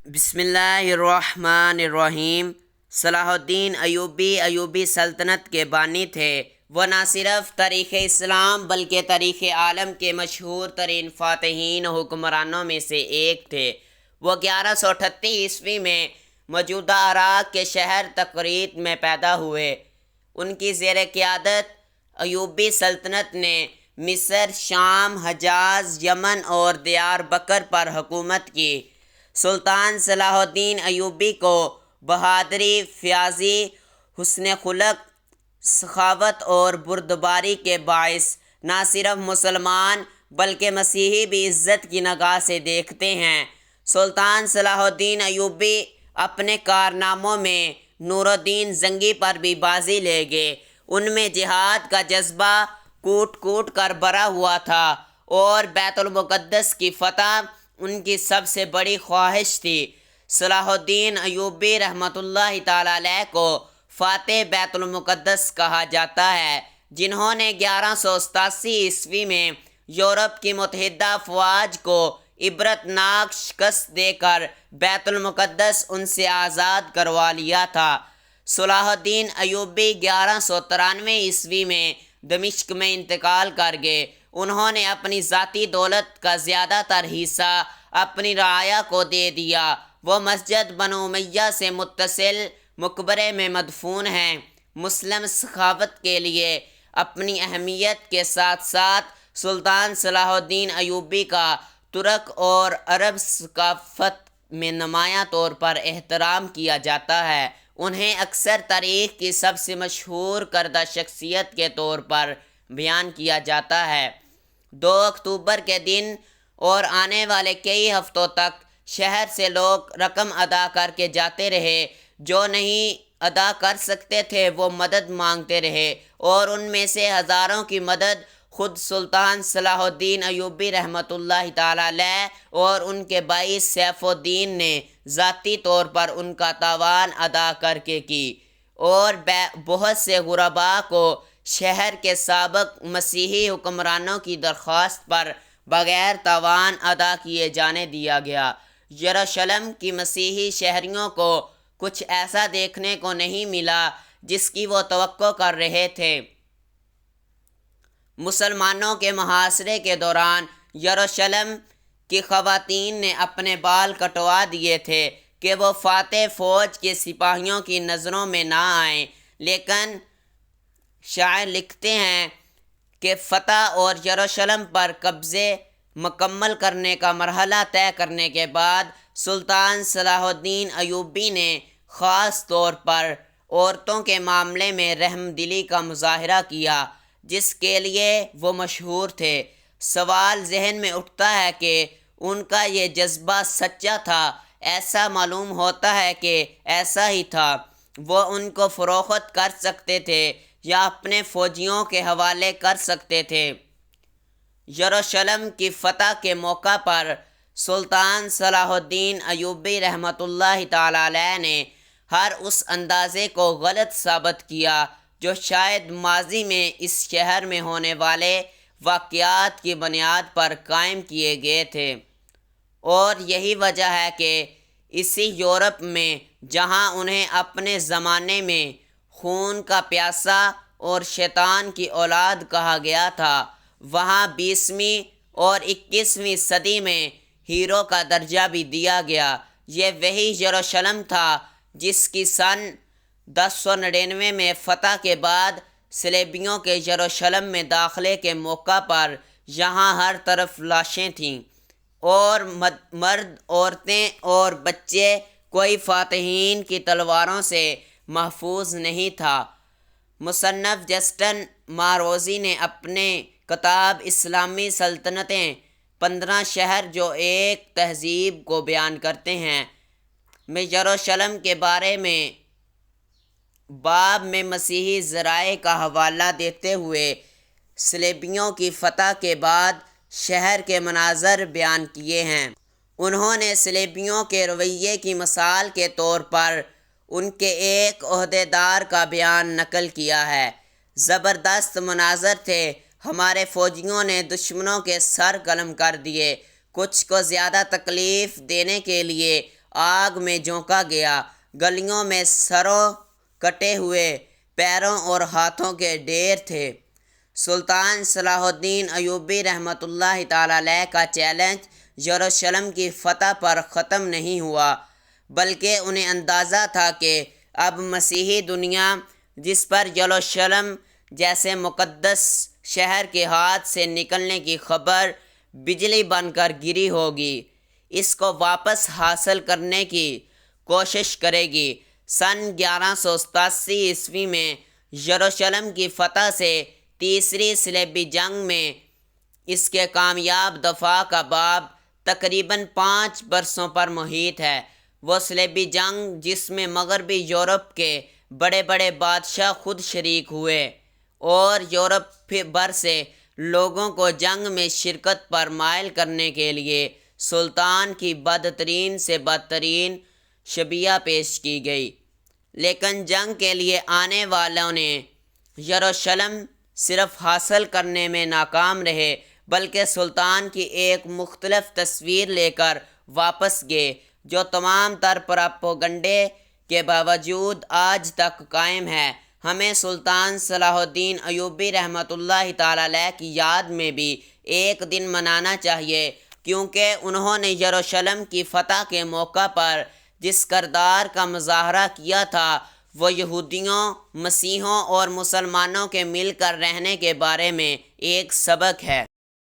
بسم اللہ الرحمن الرحیم۔ صلاح الدین ایوبی سلطنت کے بانی تھے۔ وہ نہ صرف تاریخ اسلام بلکہ تاریخ عالم کے مشہور ترین فاتحین و حکمرانوں میں سے ایک تھے۔ وہ 1138 عیسوی میں موجودہ عراق کے شہر تقریت میں پیدا ہوئے۔ ان کی زیر قیادت ایوبی سلطنت نے مصر، شام، حجاز، یمن اور دیار بکر پر حکومت کی۔ سلطان صلاح الدین ایوبی کو بہادری، فیاضی، حسن خلق، سخاوت اور بردباری کے باعث نہ صرف مسلمان بلکہ مسیحی بھی عزت کی نگاہ سے دیکھتے ہیں۔ سلطان صلاح الدین ایوبی اپنے کارناموں میں نور الدین زنگی پر بھی بازی لے گئے۔ ان میں جہاد کا جذبہ کوٹ کوٹ کر بھرا ہوا تھا اور بیت المقدس کی فتح ان کی سب سے بڑی خواہش تھی۔ صلاح الدین ایوبی رحمۃ اللہ تعالیٰ علیہ کو فاتح بیت المقدس کہا جاتا ہے، جنہوں نے 1187 عیسوی میں یورپ کی متحدہ افواج کو عبرتناک شکست دے کر بیت المقدس ان سے آزاد کروا لیا تھا۔ صلاح الدین ایوبی 1193 عیسوی میں دمشق میں انتقال کر گئے۔ انہوں نے اپنی ذاتی دولت کا زیادہ تر حصہ اپنی رعایا کو دے دیا۔ وہ مسجد بنو امیہ سے متصل مقبرے میں مدفون ہیں۔ مسلم ثقافت کے لیے اپنی اہمیت کے ساتھ ساتھ سلطان صلاح الدین ایوبی کا ترک اور عرب ثقافت میں نمایاں طور پر احترام کیا جاتا ہے۔ انہیں اکثر تاریخ کی سب سے مشہور کردہ شخصیت کے طور پر بیان کیا جاتا ہے۔ 2 اکتوبر کے دن اور آنے والے کئی ہفتوں تک شہر سے لوگ رقم ادا کر کے جاتے رہے۔ جو نہیں ادا کر سکتے تھے وہ مدد مانگتے رہے اور ان میں سے ہزاروں کی مدد خود سلطان صلاح الدین ایوبی رحمۃ اللہ تعالیٰ علیہ اور ان کے بھائی سیف الدین نے ذاتی طور پر ان کا تاوان ادا کر کے کی، اور بہت سے غرباء کو شہر کے سابق مسیحی حکمرانوں کی درخواست پر بغیر تاوان ادا کیے جانے دیا گیا۔ یروشلم کی مسیحی شہریوں کو کچھ ایسا دیکھنے کو نہیں ملا جس کی وہ توقع کر رہے تھے۔ مسلمانوں کے محاصرے کے دوران یروشلم کی خواتین نے اپنے بال کٹوا دیے تھے کہ وہ فاتح فوج کے سپاہیوں کی نظروں میں نہ آئیں، لیکن شاعر لکھتے ہیں کہ فتح اور یروشلم پر قبضے مکمل کرنے کا مرحلہ طے کرنے کے بعد سلطان صلاح الدین ایوبی نے خاص طور پر عورتوں کے معاملے میں رحم دلی کا مظاہرہ کیا، جس کے لیے وہ مشہور تھے۔ سوال ذہن میں اٹھتا ہے کہ ان کا یہ جذبہ سچا تھا؟ ایسا معلوم ہوتا ہے کہ ایسا ہی تھا۔ وہ ان کو فروخت کر سکتے تھے یا اپنے فوجیوں کے حوالے کر سکتے تھے۔ یروشلم کی فتح کے موقع پر سلطان صلاح الدین ایوبی رحمۃ اللہ تعالیٰ علیہ نے ہر اس اندازے کو غلط ثابت کیا جو شاید ماضی میں اس شہر میں ہونے والے واقعات کی بنیاد پر قائم کیے گئے تھے، اور یہی وجہ ہے کہ اسی یورپ میں جہاں انہیں اپنے زمانے میں خون کا پیاسا اور شیطان کی اولاد کہا گیا تھا، وہاں 20ویں اور 21ویں صدی میں ہیرو کا درجہ بھی دیا گیا۔ یہ وہی یروشلم تھا جس کی سن 1099 میں فتح کے بعد صلیبیوں کے یروشلم میں داخلے کے موقع پر یہاں ہر طرف لاشیں تھیں، اور مرد، عورتیں اور بچے کوئی فاتحین کی تلواروں سے محفوظ نہیں تھا۔ مصنف جسٹن ماروزی نے اپنے کتاب اسلامی سلطنتیں 15 شہر جو ایک تہذیب کو بیان کرتے ہیں میں یروشلم کے بارے میں باب میں مسیحی ذرائع کا حوالہ دیتے ہوئے صلیبیوں کی فتح کے بعد شہر کے مناظر بیان کیے ہیں۔ انہوں نے صلیبیوں کے رویے کی مثال کے طور پر ان کے ایک عہدیدار کا بیان نقل کیا ہے۔ زبردست مناظر تھے، ہمارے فوجیوں نے دشمنوں کے سر قلم کر دیے، کچھ کو زیادہ تکلیف دینے کے لیے آگ میں جھونکا گیا۔ گلیوں میں سروں کٹے ہوئے پیروں اور ہاتھوں کے ڈھیر تھے۔ سلطان صلاح الدین ایوبی رحمۃ اللہ تعالیٰ علیہ کا چیلنج یروشلم کی فتح پر ختم نہیں ہوا، بلکہ انہیں اندازہ تھا کہ اب مسیحی دنیا، جس پر یروشلم جیسے مقدس شہر کے ہاتھ سے نکلنے کی خبر بجلی بن کر گری ہوگی، اس کو واپس حاصل کرنے کی کوشش کرے گی۔ سن 1187 میں یروشلم کی فتح سے تیسری صلیبی جنگ میں اس کے کامیاب دفاع کا باب تقریباً 5 برسوں پر محیط ہے۔ وہ صلیبی جنگ جس میں مغربی یورپ کے بڑے بڑے بادشاہ خود شریک ہوئے اور یورپ بھر سے لوگوں کو جنگ میں شرکت پر مائل کرنے کے لیے سلطان کی بدترین سے بدترین شبیہ پیش کی گئی، لیکن جنگ کے لیے آنے والوں نے یروشلم صرف حاصل کرنے میں ناکام رہے، بلکہ سلطان کی ایک مختلف تصویر لے کر واپس گئے، جو تمام تر پراپیگنڈے کے باوجود آج تک قائم ہے۔ ہمیں سلطان صلاح الدین ایوبی رحمۃ اللہ تعالیٰ علیہ کی یاد میں بھی ایک دن منانا چاہیے، کیونکہ انہوں نے یروشلم کی فتح کے موقع پر جس کردار کا مظاہرہ کیا تھا، وہ یہودیوں، مسیحیوں اور مسلمانوں کے مل کر رہنے کے بارے میں ایک سبق ہے۔